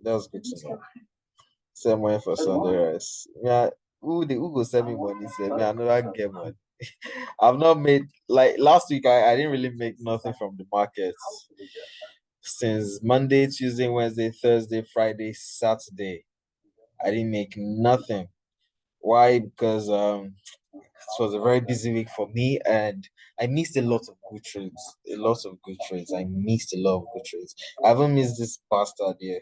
That was good to know. Same way for Sunday rice. Yeah, who go send me money? Say me, I never get money. I've not made like last week. I didn't really make nothing from the markets since Monday, Tuesday, Wednesday, Thursday, Friday, Saturday. I didn't make nothing. Why? Because it was a very busy week for me, and I missed a lot of good trades. A lot of good trades. I missed a lot of good trades. I haven't missed this bastard here.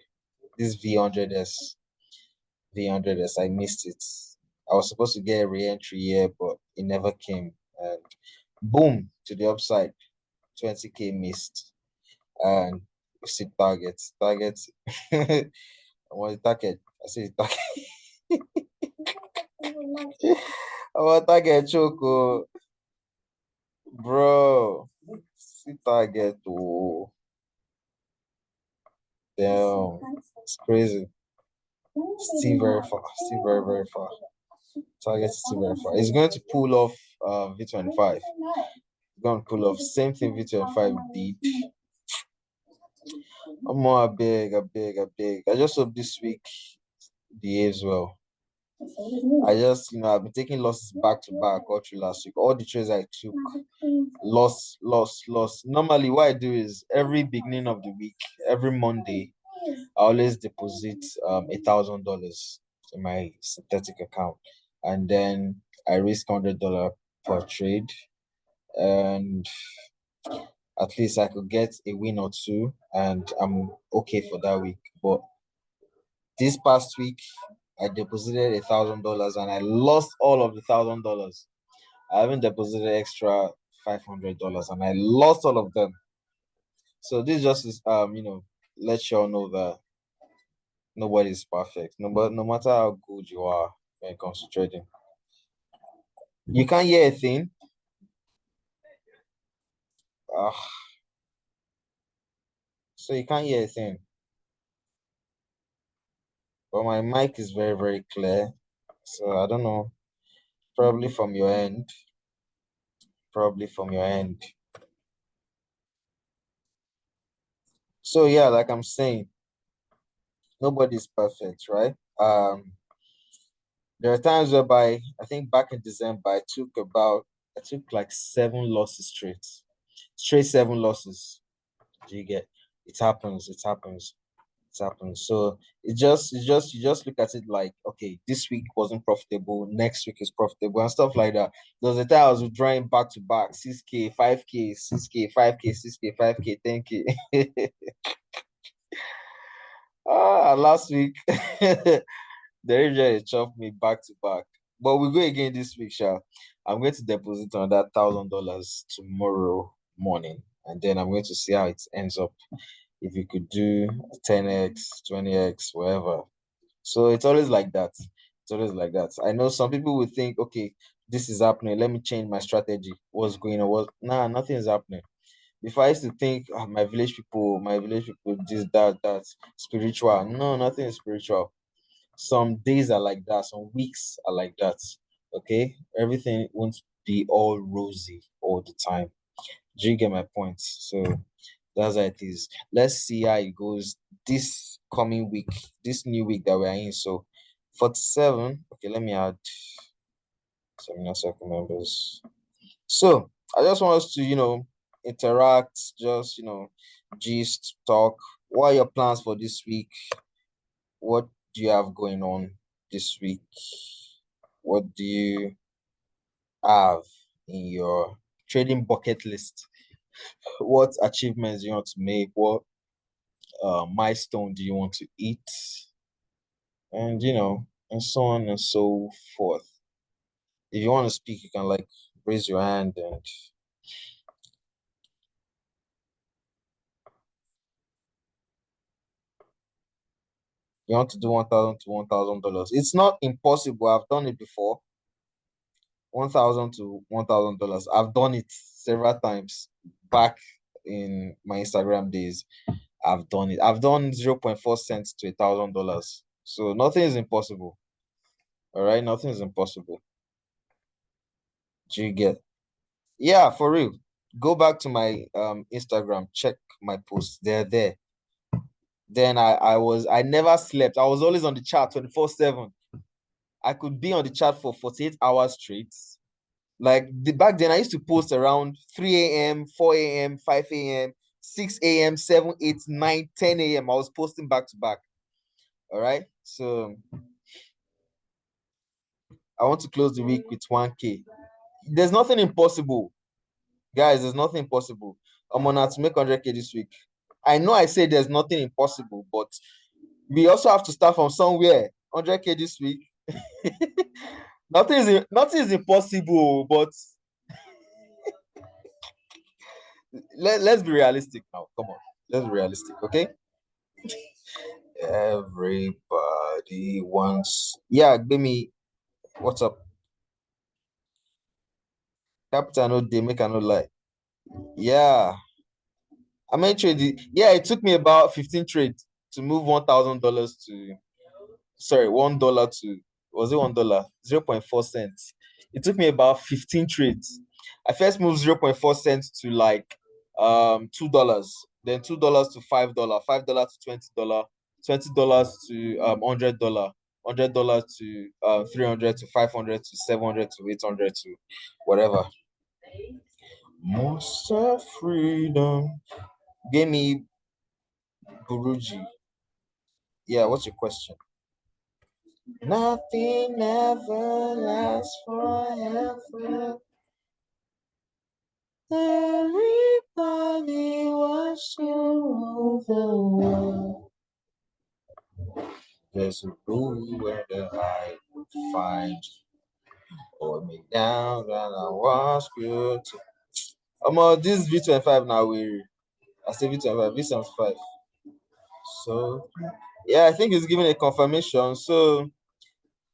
This V100S. V100S. I missed it. I was supposed to get a re-entry here, but it never came. And boom, to the upside. 20K missed. And we see targets. Targets. I want the target. I see the target. I want target choco. Bro. See target. Oh, damn. It's crazy. Still very far. Still very, very far. Target is still very far. It's going to pull off V25. Going to pull off. Same thing V25 did. I'm more a big. I just hope this week behaves well. I just, I've been taking losses back to back all through last week. All the trades I took, loss. Normally, what I do is every beginning of the week, every Monday, I always deposit $1,000 in my synthetic account, and then I risk $100 per trade, and at least I could get a win or two, and I'm okay for that week. But this past week, I deposited $1,000 and I lost all of the $1,000. I haven't deposited extra $500 and I lost all of them. So this just is let you all know that nobody's perfect. No matter how good you are when it comes to trading. You can't hear a thing. So you can't hear a thing. But my mic is very, very clear. So I don't know. Probably from your end. So yeah, like I'm saying, nobody's perfect, right? There are times whereby I think back in December I took like 7 losses straight 7 losses. Do you get? It happens. So you just look at it like, okay, this week wasn't profitable, next week is profitable and stuff like that. There was a time I was withdrawing back to back 6K, 5K, 6K, 5K, 6K, 5K, 10K. Last week they just chopped me back to back. But we go again this week, Sha. I'm going to deposit on that $1,000 tomorrow morning, and then I'm going to see how it ends up. If you could do 10x, 20x, whatever. So it's always like that. I know some people would think, okay, this is happening. Let me change my strategy. What's going on? Nothing is happening. Before I used to think, my village people, this, that, spiritual. No, nothing is spiritual. Some days are like that, some weeks are like that. Okay, everything won't be all rosy all the time. Do you get my point? So that's how it is. Let's see how it goes this coming week, this new week that we're in. So 47. Okay, let me add 7 members. So I just want us to, interact, just, gist, talk. What are your plans for this week? What do you have going on this week? What do you have in your trading bucket list? What achievements do you want to make? What milestone do you want to eat? And and so on and so forth. If you want to speak, you can like raise your hand and you want to do 1,000 to $1,000. It's not impossible. I've done it before. 1,000 to $1,000. I've done it several times back in my Instagram days. I've done it. I've done 0.4 cents to $1,000. So nothing is impossible. All right, nothing is impossible. Do you get? Yeah, for real. Go back to my Instagram, check my posts. They're there. Then I never slept. I was always on the chat 24/7. I could be on the chat for 48 hours straight. Like back then, I used to post around 3 a.m., 4 a.m., 5 a.m., 6 a.m., 7, 8, 9, 10 a.m. I was posting back to back. All right. So I want to close the week with 1K. There's nothing impossible. Guys, there's nothing impossible. I'm on to make 100K this week. I know I say there's nothing impossible, but we also have to start from somewhere. 100K this week. Nothing is impossible, but let's be realistic now. Come on, let's be realistic, okay? Everybody wants. Yeah, give me. What's up? Capital no day, make I no lie. Yeah, I mean trade. Yeah, it took me about 15 trades to move $1,000 to. Sorry, $1 to. Was it $1? 0.4 cents. It took me about 15 trades. I first moved 0.4 cents to like $2, then $2 to $5, $5 to $20, $20 to $100 to 300 to 500 to 700 to 800 to whatever. Monster freedom. Give me Buruji. Yeah, what's your question? Nothing ever lasts forever. Everybody wants to rule the world. There's a rule where the I would find you. Hold me down and I'll ask you to. This V25 now, I say V25, V75. So, yeah, I think it's giving a confirmation. So,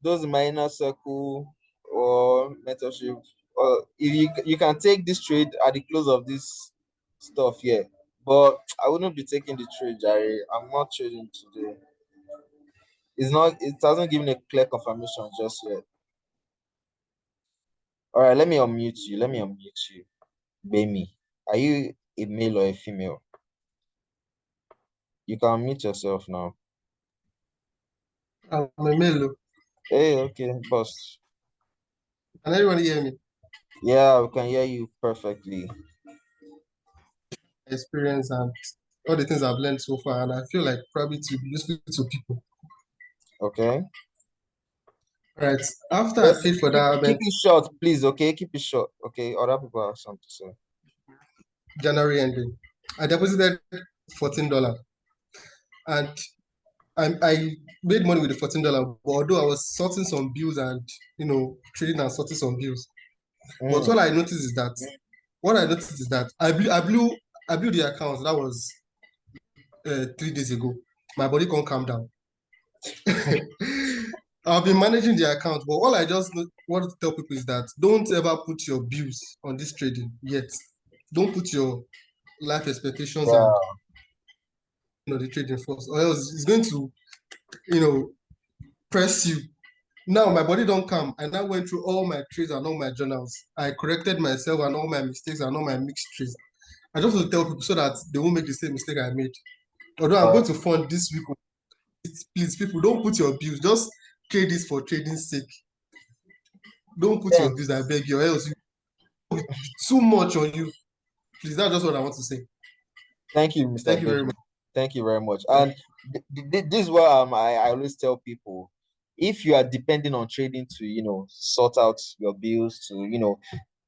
those in my inner circle or mentorship, or if you can take this trade at the close of this stuff here, but I wouldn't be taking the trade, Jerry. I'm not trading today. It hasn't given a clear confirmation just yet. All right, let me unmute you. Bemi, are you a male or a female? You can unmute yourself now. I'm a male. Hey, okay, boss. Can everyone hear me? Yeah, we can hear you perfectly. Experience and all the things I've learned so far, and I feel like probably to be useful to people. Okay. All right. After I Let's paid for keep, that keep event, it short, please. Okay, keep it short. Okay, other people have something to say. January ending, I deposited $14, and I made money with the $14. But although I was sorting some bills and trading and sorting some bills, but what I noticed is that I blew the account. That was 3 days ago. My body can't calm down. I've been managing the account, but all I just want to tell people is that don't ever put your bills on this trading yet. Don't put your life expectations and Yeah, the trading first, or else it's going to press you. Now my body don't come. I now went through all my trades and all my journals. I corrected myself and all my mistakes and all my mixed trades. I just want to tell people so that they won't make the same mistake I made. Although I'm all going right. to fund this week, please, people, don't put your bills. Just trade this for trading's sake. Don't put your bills, I Thanks. beg you, or else will be too much on you. Please, that's just what I want to say. Thank you, Mr. Thank you very Benny. much. Thank you very much. Yeah. And this is what I always tell people. If you are depending on trading to, sort out your bills, to,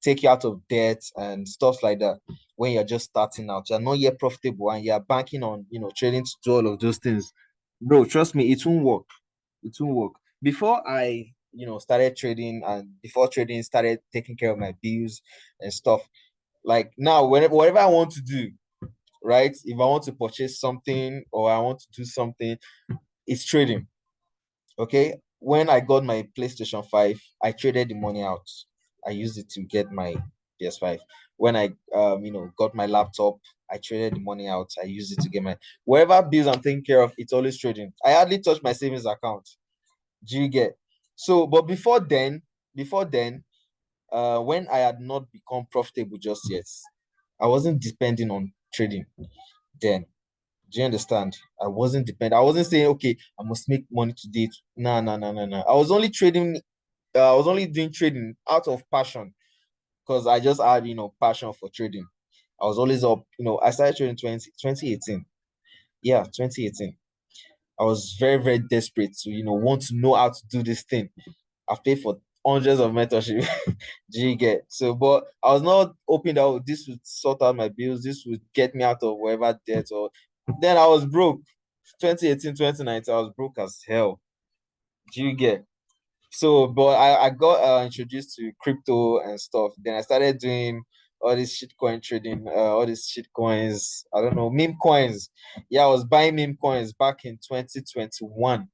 take you out of debt and stuff like that, when you're just starting out, you're not yet profitable and you're banking on, trading to do all of those things. Bro, trust me, it won't work. It won't work. Before I, started trading, and before trading started taking care of my bills and stuff, like now, whatever I want to do, right? If I want to purchase something or I want to do something, it's trading. Okay. When I got my PlayStation 5, I traded the money out. I used it to get my PS5. When I got my laptop, I traded the money out. I used it to get my whatever bills I'm taking care of, it's always trading. I hardly touch my savings account. Do you get? So, but before then, when I had not become profitable just yet, I wasn't depending on trading then. Do you understand? I wasn't dependent. I wasn't saying, okay, I must make money today. No, no, no, no, no. I was only trading. I was only doing trading out of passion because I just had, passion for trading. I was always up. I started trading 2018. Yeah, 2018. I was very, very desperate to, want to know how to do this thing. I've paid for hundreds of mentorship. Do you get? So, but I was not hoping that this would sort out my bills, this would get me out of whatever debt, or then I was broke. 2018, 2019, I was broke as hell. Do you get? So, but I got introduced to crypto and stuff. Then I started doing all this shitcoin trading, all these shit coins. I don't know, meme coins. Yeah, I was buying meme coins back in 2021.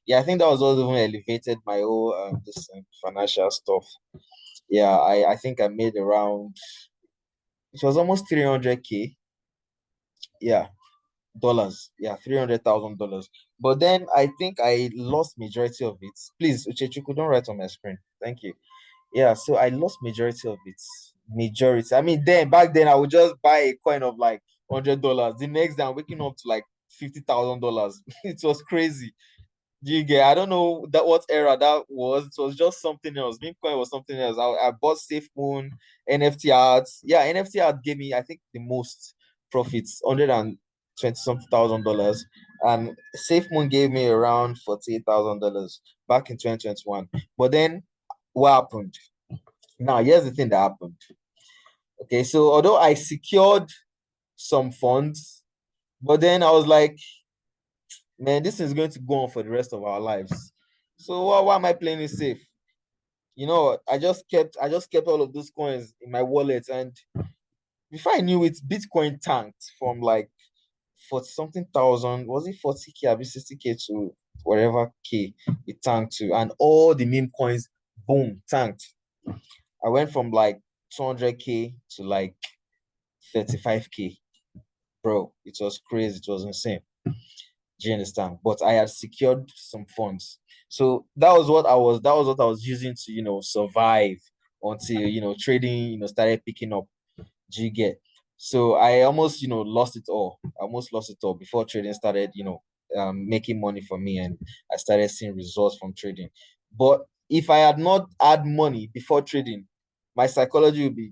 Yeah, I think that was what even elevated my whole this financial stuff. Yeah, I think I made around, it was almost 300K. Yeah, dollars. Yeah, $300,000. But then I think I lost majority of it. Please, Uchechuku, don't write on my screen. Thank you. Yeah, so I lost majority of it. Majority. I mean, then back then I would just buy a coin of like $100. The next day I'm waking up to like $50,000. It was crazy. Do you get? I don't know that what era that was. It was just something else. Bitcoin was something else. I bought Safe Moon, NFT ads. Yeah, NFT art gave me, I think, the most profits, 120 something $1,000. And Safe Moon gave me around $48,000 back in 2021. But then what happened? Now, here's the thing that happened. Okay, so although I secured some funds, but then I was like, man, this is going to go on for the rest of our lives. So why am I playing it safe? I just kept all of those coins in my wallet, and before I knew it, Bitcoin tanked from like 40 something thousand, was it 40K or 60K to whatever K it tanked to, and all the meme coins, boom, tanked. I went from like 200K to like 35K. Bro, it was crazy, it was insane. Do you understand? But I had secured some funds. So that was what I was using to, survive until, trading, started picking up. Do you get? So I almost, lost it all. I almost lost it all before trading started, making money for me, and I started seeing results from trading. But if I had not had money before trading, my psychology would be,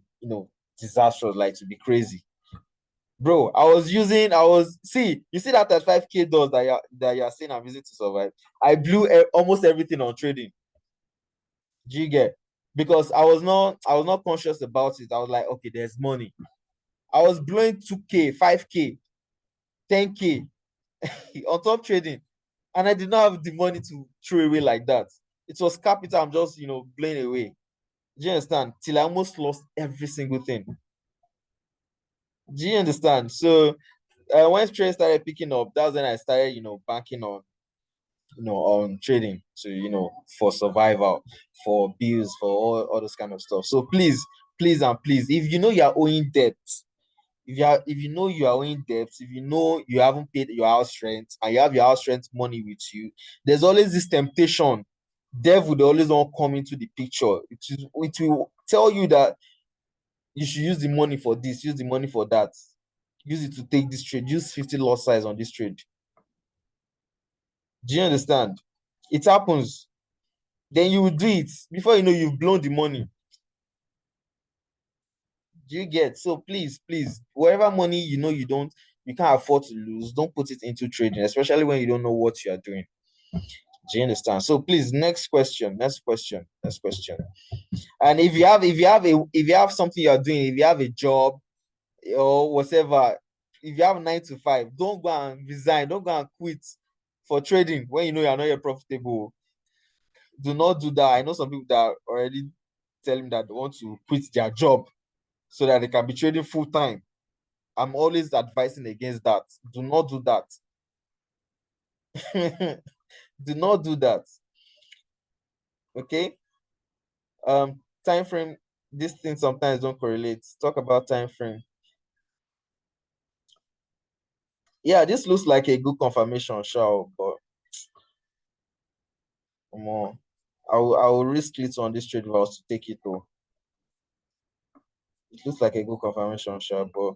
disastrous, like to be crazy. Bro, you see that 35K dollars that you're saying I'm using to survive. I blew almost everything on trading. Do you get? Because I was not conscious about it. I was like, okay, there's money. I was blowing 2K, 5K, 10K on top trading. And I did not have the money to throw away like that. It was capital I'm just, blowing away. Do you understand? Till I almost lost every single thing. Do you understand? So when trade started picking up, that was when I started, banking on trading to, for survival, for bills, for all this kind of stuff. So please, please and please, if you know you're owing debt, if you know you are owing debts, if you know you haven't paid your house rent and you have your house rent money with you, there's always this temptation. Devil would always want to come into the picture. It will tell you that you should use the money for this, use the money for that, use it to take this trade, use 50 loss size on this trade. Do you understand? It happens. Then you will do it before you know you've blown the money. Do you get? So please, please, whatever money you can't afford to lose, don't put it into trading, especially when you don't know what you are doing. Do you understand? So please, next question, next question, next question. And if you have something you are doing, if you have a job or whatever, if you have 9 to 5, don't go and resign, don't go and quit for trading when you know you're not yet profitable. Do not do that. I know some people that are already telling me that they want to quit their job so that they can be trading full time. I'm always advising against that. Do not do that. Do not do that. Okay. Time frame. This thing sometimes don't correlate. Talk about time frame. Yeah, this looks like a good confirmation, sure, but I will risk it on this trade if I was to take it though. It looks like a good confirmation, sure, but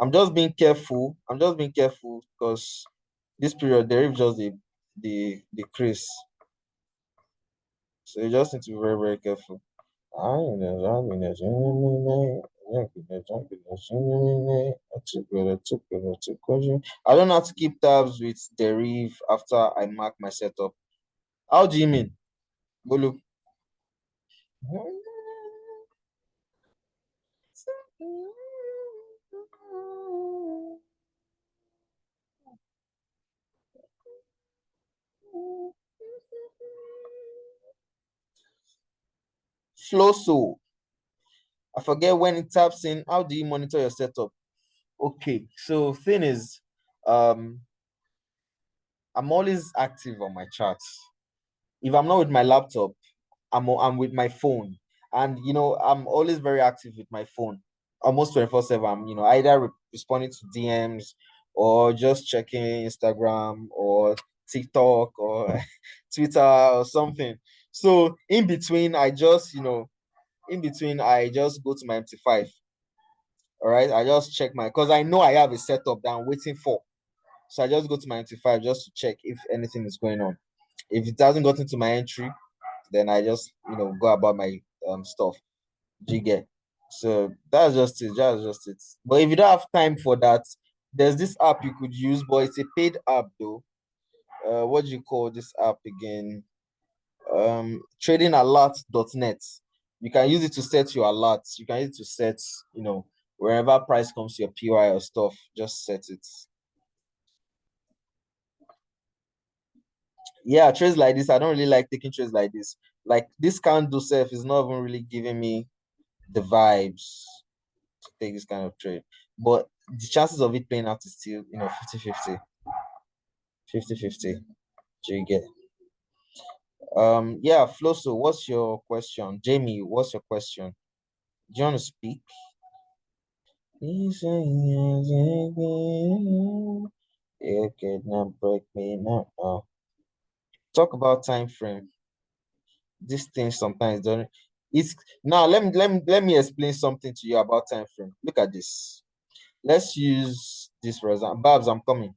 I'm just being careful. I'm just being careful because this period there is just the decrease. So you just need to be very, very careful. I don't have to keep tabs with deriv after I mark my setup. How do you mean? Go look. Flow so. I forget when it taps in. How do you monitor your setup? Okay, so thing is, I'm always active on my charts. If I'm not with my laptop, I'm with my phone, and I'm always very active with my phone, almost 24/7. I'm either responding to DMs or just checking Instagram or TikTok or Twitter or something. So in between, I just go to my MT5. All right, I just check because I know I have a setup that I'm waiting for. So I just go to my MT5 just to check if anything is going on. If it hasn't gotten to my entry, then I just go about my stuff. Do you get? So that's just it. That's just it. But if you don't have time for that, there's this app you could use, but it's a paid app though. What do you call this app again? Tradingalert.net. You can use it to set your alerts. You can use it to set, wherever price comes to your PY or stuff, just set it. Yeah, trades like this, I don't really like taking trades like this. Like this candle self is not even really giving me the vibes to take this kind of trade. But the chances of it playing out is still, 50-50. 50-50. Do you get? Yeah, Floso, what's your question? Jamie, what's your question? Do you want to speak? You could not break me now. Talk about time frame. This thing sometimes don't. It's now let me explain something to you about time frame. Look at this. Let's use this for example. Babs, I'm coming.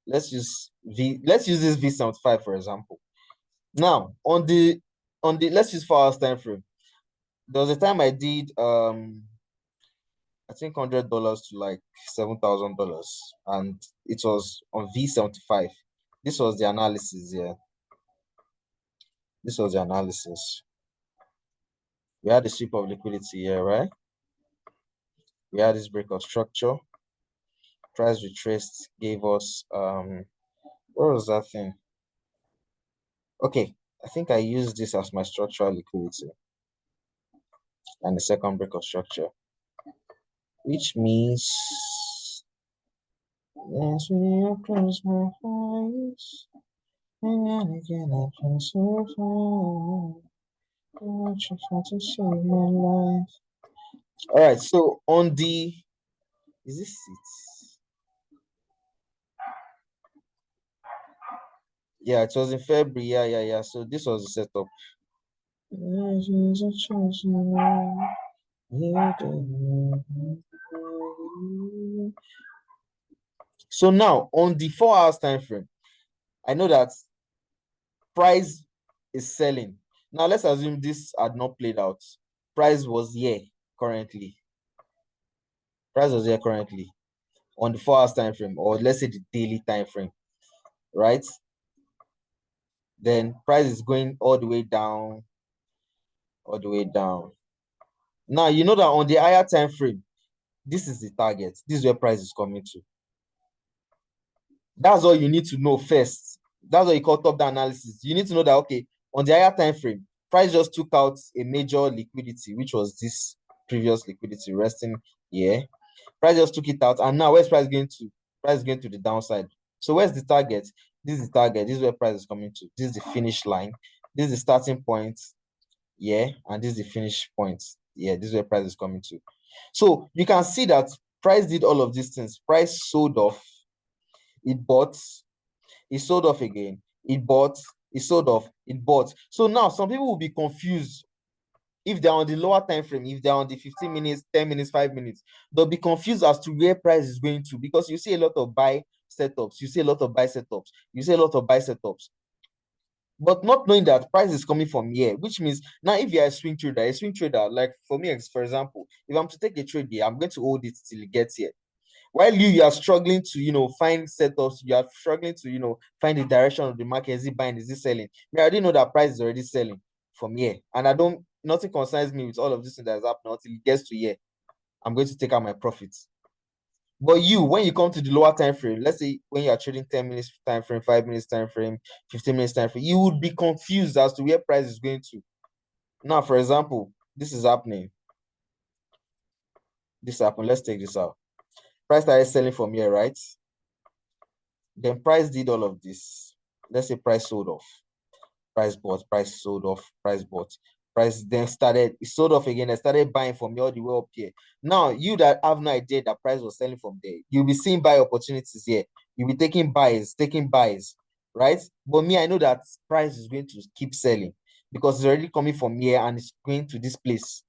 Let's use this V75 for example. Now on the let's use 4 hours time frame. There was a time I did I think $100 to like $7,000, and it was on V75. This was the analysis here. This was the analysis. We had the sweep of liquidity here, right? We had this break of structure. Price retraced, gave us what was that thing? Okay, I think I used this as my structural liquidity and the second break of structure, which means yes, when I close my eyes and then again I can so far. I just want to save my life. All right, so on the is this it? Yeah, it was in February. Yeah. So this was the setup. So now on the 4 hours time frame, I know that price is selling. Now let's assume this had not played out. Price was here currently. Price was here currently on the 4 hours time frame, or let's say the daily time frame, right? Then price is going all the way down, all the way down. Now you know that on the higher time frame, this is the target. This is where price is coming to. That's all you need to know first. That's what you call top-down analysis. You need to know that, okay, on the higher time frame, price just took out a major liquidity, which was this previous liquidity resting here. Price just took it out, and now where's price going to? Price is going to the downside. So where's the target? This is the target. This is where price is coming to. This is the finish line. This is the starting point. Yeah, and this is the finish point. Yeah, this is where price is coming to. So you can see that price did all of these things. Price sold off. It bought. It sold off again. It bought. It sold off. It bought. So now some people will be confused if they're on the lower time frame, if they're on the 15 minutes, 10 minutes, 5 minutes, they'll be confused as to where price is going to, because you see a lot of buy setups, you see a lot of buy setups, you see a lot of buy setups, but not knowing that price is coming from here, which means now if you're a swing trader, like for me, for example, if I'm to take a trade here, I'm going to hold it till it gets here. While you are struggling to find setups, you are struggling to find the direction of the market. Is it buying, is it selling? I already know that price is already selling from here, and nothing concerns me with all of this thing that is happening until it gets to here. I'm going to take out my profits. But when you come to the lower time frame, let's say when you are trading 10 minutes time frame, 5 minutes time frame, 15 minutes time frame, you would be confused as to where price is going to. Now, for example, this is happening. This happened. Let's take this out. Price started selling from here, right? Then price did all of this. Let's say price sold off. Price bought, price sold off, price bought. Price then it sold off again. They started buying from me all the way up here. Now, you that have no idea that price was selling from there, you'll be seeing buy opportunities here. You'll be taking buys, right? But me, I know that price is going to keep selling because it's already coming from here and it's going to this place.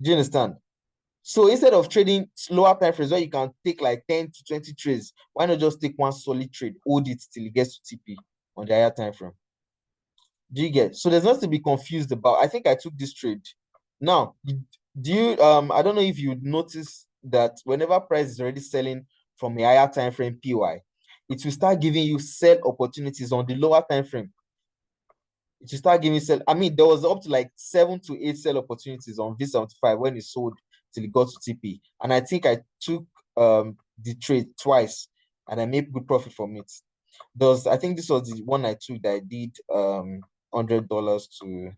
Do you understand? So instead of trading slower time frames where you can take like 10 to 20 trades, why not just take one solid trade, hold it till it gets to TP on the higher time frame? Do you get? So there's nothing to be confused about. I think I took this trade. Now, I don't know if you notice that whenever price is already selling from a higher time frame PY, it will start giving you sell opportunities on the lower time frame. It will start giving sell. I mean, there was up to like 7 to 8 sell opportunities on V75 when it sold till it got to TP. And I think I took the trade twice and I made good profit from it. I think this was the one I took that I did $100 to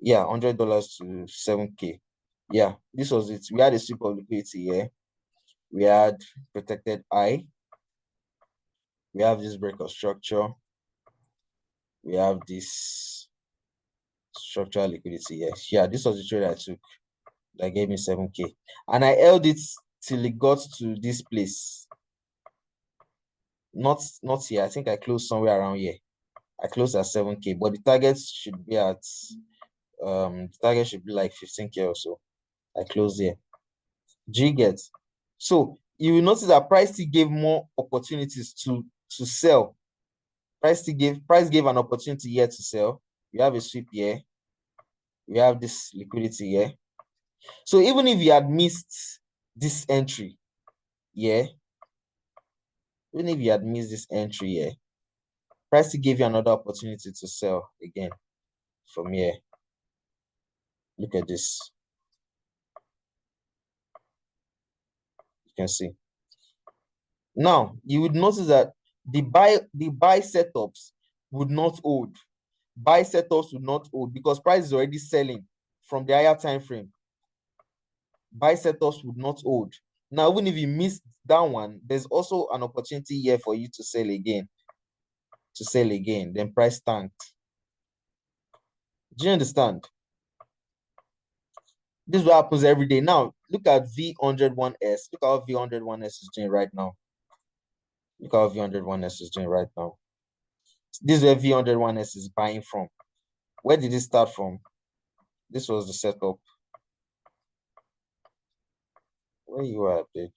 $100 to 7K. Yeah, this was it. We had a sweep of liquidity here. We had protected I. We have this break of structure. We have this structural liquidity. Yes, yeah, this was the trade I took that gave me 7K, and I held it till it got to this place. Not here. I think I closed somewhere around here. I closed at 7K, but the target should be at like 15K or so. I closed here. Do you get? So you will notice that price still gave more opportunities to sell. Price gave an opportunity here to sell. We have a sweep here. We have this liquidity here. So even if you had missed this entry, even if you had missed this entry here, price still gave you another opportunity to sell again from here. Look at this. You can see. Now you would notice that the buy setups would not hold. Buy setups would not hold because price is already selling from the higher time frame. Buy setups would not hold. Now, even if you missed that one, there's also an opportunity here for you to sell again. Then price tanked. Do you understand? This is what happens every day. Now, look at V101S. Look at how V101S is doing right now. Look how V101S is doing right now. This is where V101S is buying from. Where did it start from? This was the setup. Where you at, bitch?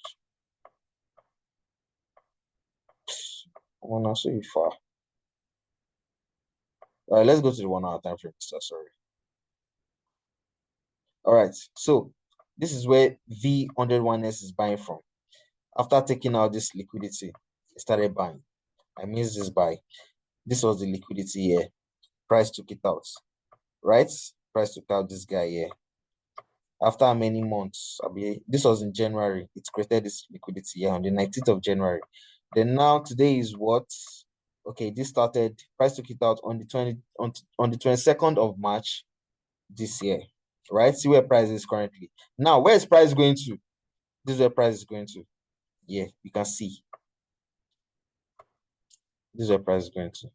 I wanna see you far. All right, let's go to the 1 hour time frame. Sorry. All right, so this is where V101S is buying from. After taking out this liquidity, it started buying. I missed this buy. This was the liquidity here. Price took it out, right? Price took out this guy here. After many months, this was in January. It created this liquidity here on the 19th of January. Then now today is what? Okay, this started. Price took it out on the 22nd of March this year, right? See where price is currently. Now, where is price going to? This is where price is going to. Yeah, you can see. This is where price is going to.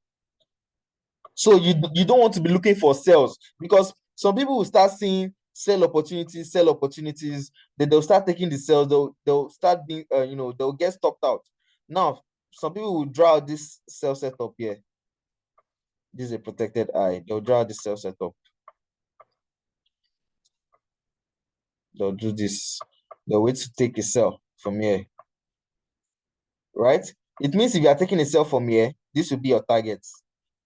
So you don't want to be looking for sales because some people will start seeing sell opportunities, then they'll start taking the sales, they'll start being they'll get stopped out. Now, some people will draw out this sell setup here. This is a protected eye. They'll draw out this sell setup. they'll do this. They'll wait to take a sell from here, right? It means if you are taking a sell from here, this will be your target.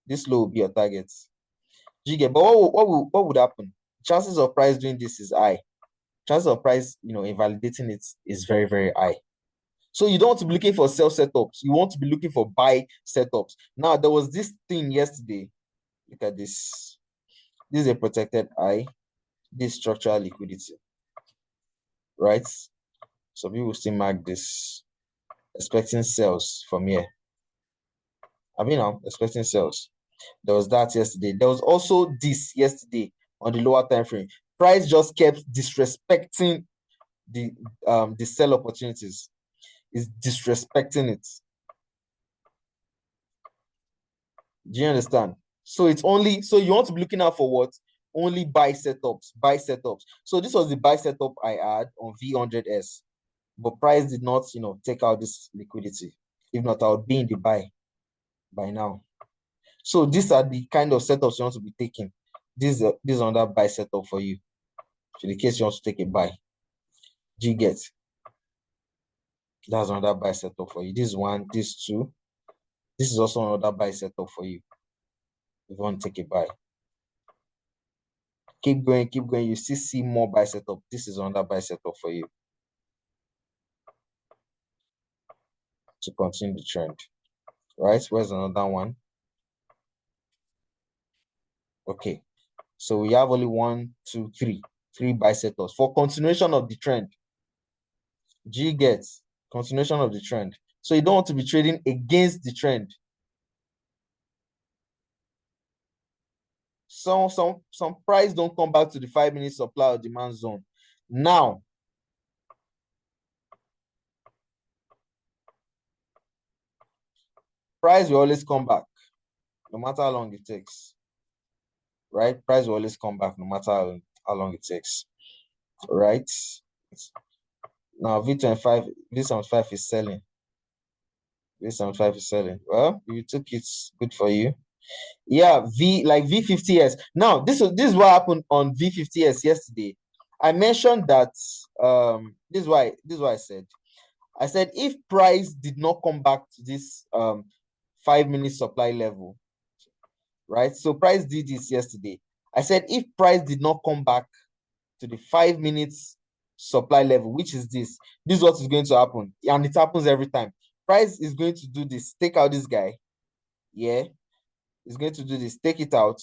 This low will be your target. Do you get? But what would happen? Chances of price doing this is high. Chances of price, invalidating it is very, very high. So you don't want to be looking for sell setups. You want to be looking for buy setups. Now, there was this thing yesterday. Look at this. This is a protected high. This structural liquidity, right? So people still mark this, expecting sales from here. I mean, I'm expecting sales. There was that yesterday. There was also this yesterday on the lower time frame. Price just kept disrespecting the sell opportunities. Is disrespecting it. Do you understand? So it's only, so you want to be looking out for what? Only buy setups. So this was the buy setup I had on V100S, but price did not, take out this liquidity. If not, I would be in the buy by now. So these are the kind of setups you want to be taking. This is another buy setup for you, in the case you want to take a buy. Do you get? That's another buy setup for you. This one, this two. This is also another buy setup for you if you want to take a buy. Keep going. You still see more buy setup. This is another buy setup for you to continue the trend. Right? Where's another one? Okay. So we have only 1, 2, 3. 3 buy setups for continuation of the trend. G gets continuation of the trend. So you don't want to be trading against the trend. Some price don't come back to the 5-minute supply or demand zone. Now, price will always come back, no matter how long it takes. Right? Price will always come back, no matter how long it takes. Right? Now, V75 is selling. V75 is selling. Well, you took it, good for you. Yeah, V50S. Now, this is what happened on V50S yesterday. I mentioned that this is why I said if price did not come back to this 5-minute supply level, right? So price did this yesterday. I said if price did not come back to the 5 minutes supply level, which is this is what is going to happen, and it happens every time. Price is going to do this, take out this guy. Yeah, it's going to do this, take it out,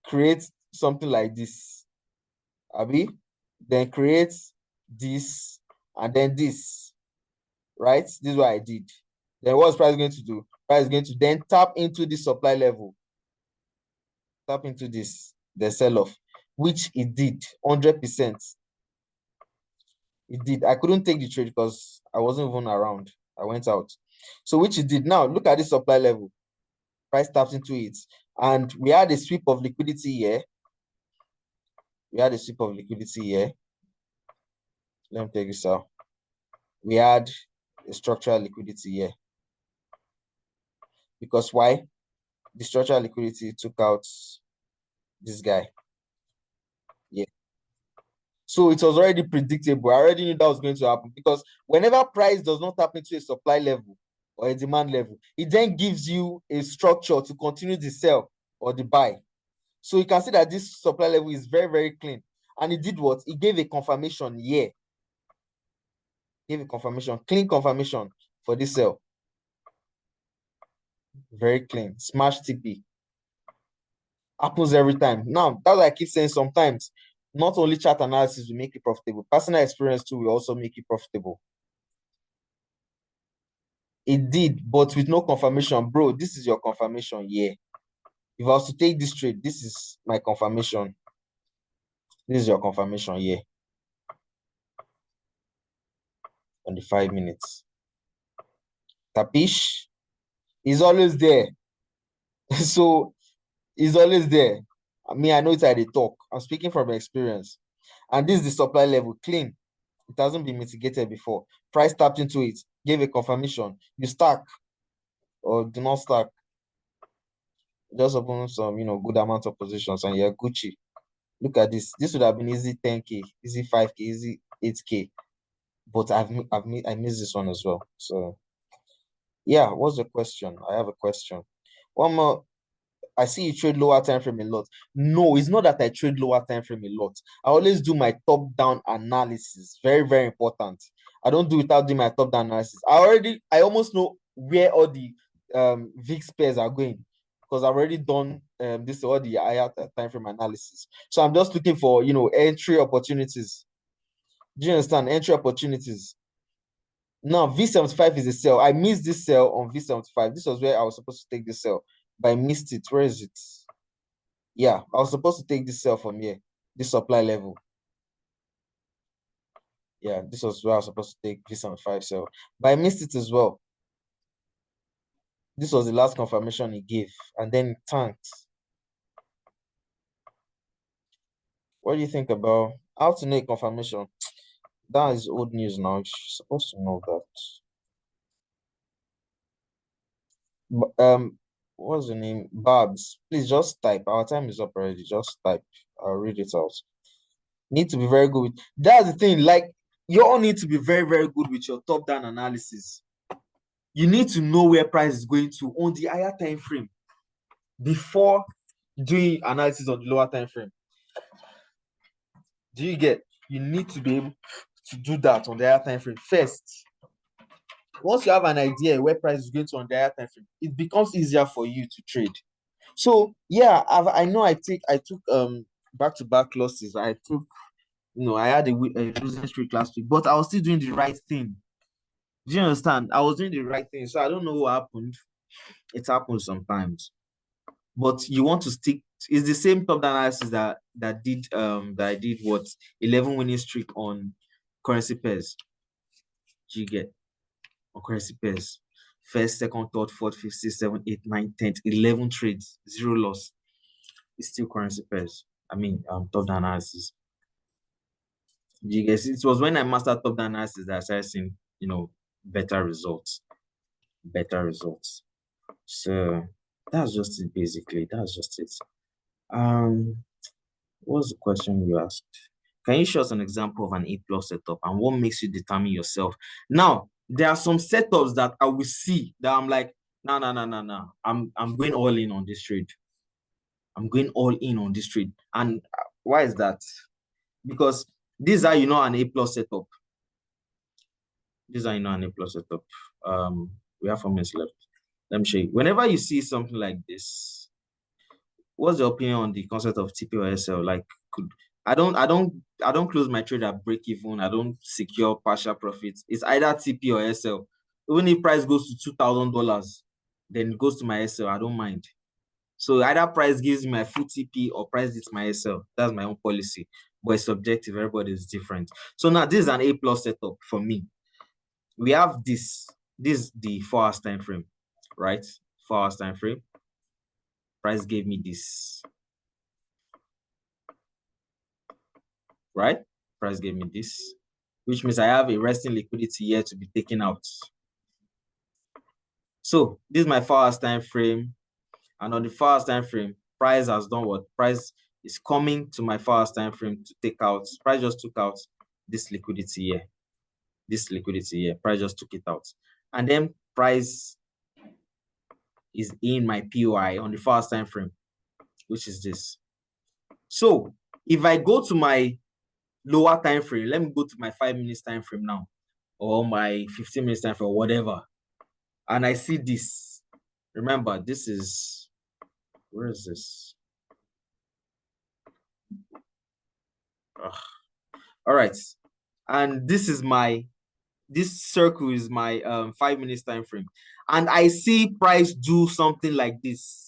create something like this, Abi, then create this, and then this, right? This is what I did. Then what's price going to do? Price is going to then tap into the supply level, tap into this, the sell off, which it did 100%. It did. I couldn't take the trade because I wasn't even around. I went out. So which it did. Now look at this supply level. Price taps into it. And we had a sweep of liquidity here. Let me take this out. We had a structural liquidity here. Because why? The structural liquidity took out this guy. Yeah. So it was already predictable. I already knew that was going to happen, because whenever price does not tap into a supply level or a demand level, it then gives you a structure to continue the sell or the buy. So you can see that this supply level is very, very clean. And it did what? It gave a confirmation here. Gave a confirmation, clean confirmation for this sell. Very clean. Smash TP. Happens every time. Now, that's why I keep saying sometimes, not only chart analysis will make you profitable, personal experience too will also make you profitable. It did, but with no confirmation. Bro, this is your confirmation here. If I was to take this trade, this is my confirmation. This is your confirmation here. On the 5 minutes. Tapish is always there. So it's always there. I mean, I know it's at the talk. I'm speaking from experience. And this is the supply level, clean. It hasn't been mitigated before. Price tapped into it, gave a confirmation. You stack or do not stack. Just open some, good amount of positions and you're Gucci. Look at this. This would have been easy 10K, easy 5K, easy 8K. But I missed this one as well. So yeah, what's the question? I have a question. One more. I see you trade lower time frame a lot. No, it's not that I trade lower time frame a lot. I always do my top-down analysis. Very, very important. I don't do without doing my top-down analysis. I almost know where all the VIX pairs are going because I've already done this all the higher time frame analysis. So I'm just looking for entry opportunities. Do you understand? Entry opportunities. Now V75 is a sell. I missed this sell on V75. This was where I was supposed to take the sell, but I missed it. Where is it? Yeah, I was supposed to take this sell from here, this supply level. Yeah, this was where I was supposed to take V75 sell, but I missed it as well. This was the last confirmation he gave, and then it tanked. What do you think about how to make confirmation? That is old news now. You're supposed to know that. What's the name? Babs, please just type. Our time is up already. Just type. I'll read it out. Need to be very good with that's the thing. Like, you all need to be very, very good with your top-down analysis. You need to know where price is going to on the higher time frame before doing analysis on the lower time frame. Do you get? You need to be able to do that on the higher time frame first. Once you have an idea where price is going to on the higher time frame, it becomes easier for you to trade. So yeah, I know I took back-to-back losses. I took, I had a losing streak last week, but I was still doing the right thing. Do you understand? I was doing the right thing. So I don't know what happened. It happens sometimes. But you want to stick. It's the same top analysis that I did what 11 winning streak on currency pairs. Do you get? On currency pairs. First, second, third, fourth, fifth, sixth, seventh, eighth, ninth, 10th, 11 trades, 0 loss. It's still currency pairs. I mean, top analysis. Do you guys? It was when I mastered top analysis that I started seeing, better results. Better results. So that's just it, basically. That's just it. What's the question you asked? Can you show us an example of an A plus setup and what makes you determine yourself? Now, there are some setups that I will see that I'm like, no. I'm going all in on this trade. I'm going all in on this trade. And why is that? Because these are, an A plus setup. These are, an A plus setup. We have 4 minutes left. Let me show you. Whenever you see something like this, what's your opinion on the concept of TP or SL? Like, I don't close my trade at break even. I don't secure partial profits. It's either TP or SL. Even if price goes to $2,000, then it goes to my SL. I don't mind. So either price gives me my full TP or price gets my SL. That's my own policy. But it's subjective. Everybody is different. So now this is an A plus setup for me. We have this. This is the 4 hours time frame, right? 4 hours time frame. Price gave me this. Right? Price gave me this, which means I have a resting liquidity here to be taken out. So this is my 4 hours time frame. And on the 4 hours time frame, price has done what? Price is coming to my 4 hours time frame to take out. Price just took out this liquidity here. This liquidity here. Price just took it out. And then price is in my POI on the 4 hours time frame, which is this. So if I go to my lower time frame, let me go to my 5 minutes time frame now, or my 15 minutes time frame, or whatever, and I see this. Remember, this is, where is this? All right, and this circle is my 5 minutes time frame, and I see price do something like this.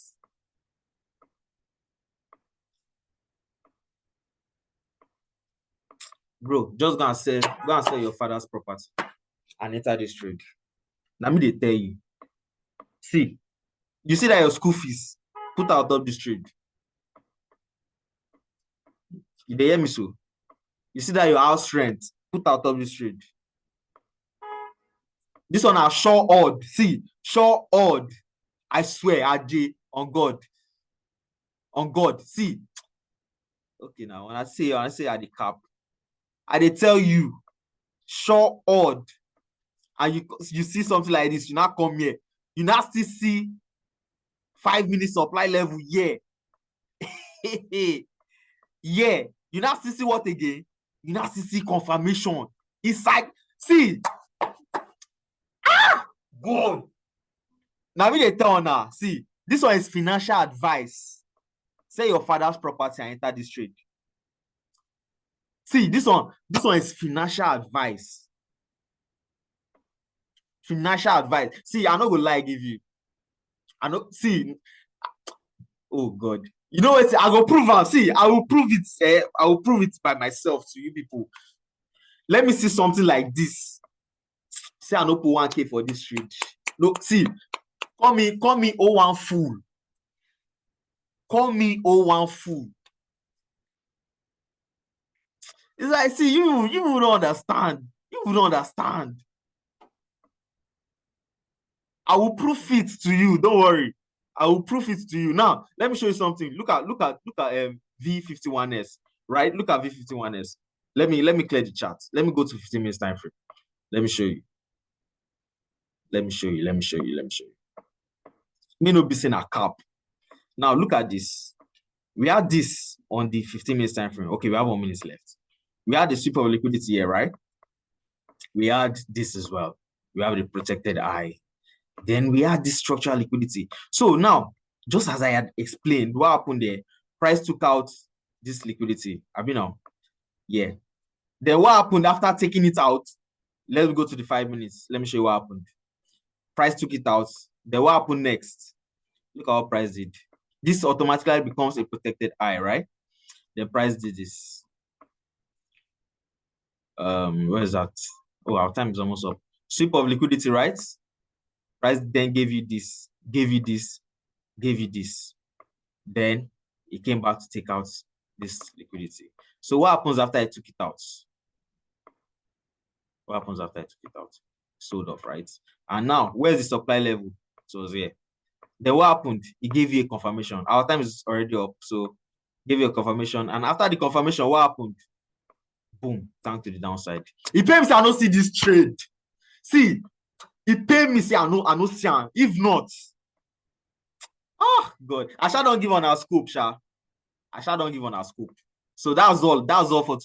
Bro, just go and sell your father's property and enter this trade. Let me tell you. See, you see that your school fees put out of this trade. You dey hear me so? You see that your house rent put out of this trade. This one are sure odd. See, sure odd. I swear, AJ, on God. On God. See, Okay, now when I say at the cap, I dey tell you, sure odd, and you see something like this, you now come here, you now still see 5 minutes supply level, yeah. Yeah, you now still see what again? You now still see confirmation inside. See, God. Now we dey tell now. See, this one is financial advice. Sell your father's property and enter this trade. See, this one is financial advice. Financial advice. See, I no go lie give you. I know. See, oh God. You know what? I go prove am. See, I will prove it. I will prove it by myself to you people. Let me see something like this. Say I no put 1K for this trade. No, see, call me 01 fool. Call me 01 fool. It's like, see, you don't understand. You don't understand. I will prove it to you. Don't worry. I will prove it to you. Now, let me show you something. Look at V51S. Right? Look at V51S. Let me clear the chart. Let me go to 15 minutes time frame. Let me show you. Let me show you. Me no be saying a cap. Now look at this. We had this on the 15 minutes time frame. Okay, we have 1 minute left. We had the sweep of liquidity here, right? We had this as well. We have the protected eye. Then we had this structural liquidity. So now, just as I had explained, what happened there? Price took out this liquidity. Yeah. Then what happened after taking it out? Let's go to the 5 minutes. Let me show you what happened. Price took it out. Then what happened next? Look at what price did. This automatically becomes a protected eye, right? The price did this. Where is that? Oh, our time is almost up. Sweep of liquidity, right? Price then gave you this, gave you this. Then it came back to take out this liquidity. So what happens after I took it out? What happens after I took it out? Sold off, right? And now, where's the supply level? So it was here. Then what happened? It gave you a confirmation. Our time is already up, so give you a confirmation. And after the confirmation, what happened? Boom, down to the downside. It paid me say I don't see this trade. See, it paid me say I no see am. If not, oh God, I shall don't give on our scope, sha. I shall don't give on our scope. So that's all. That's all for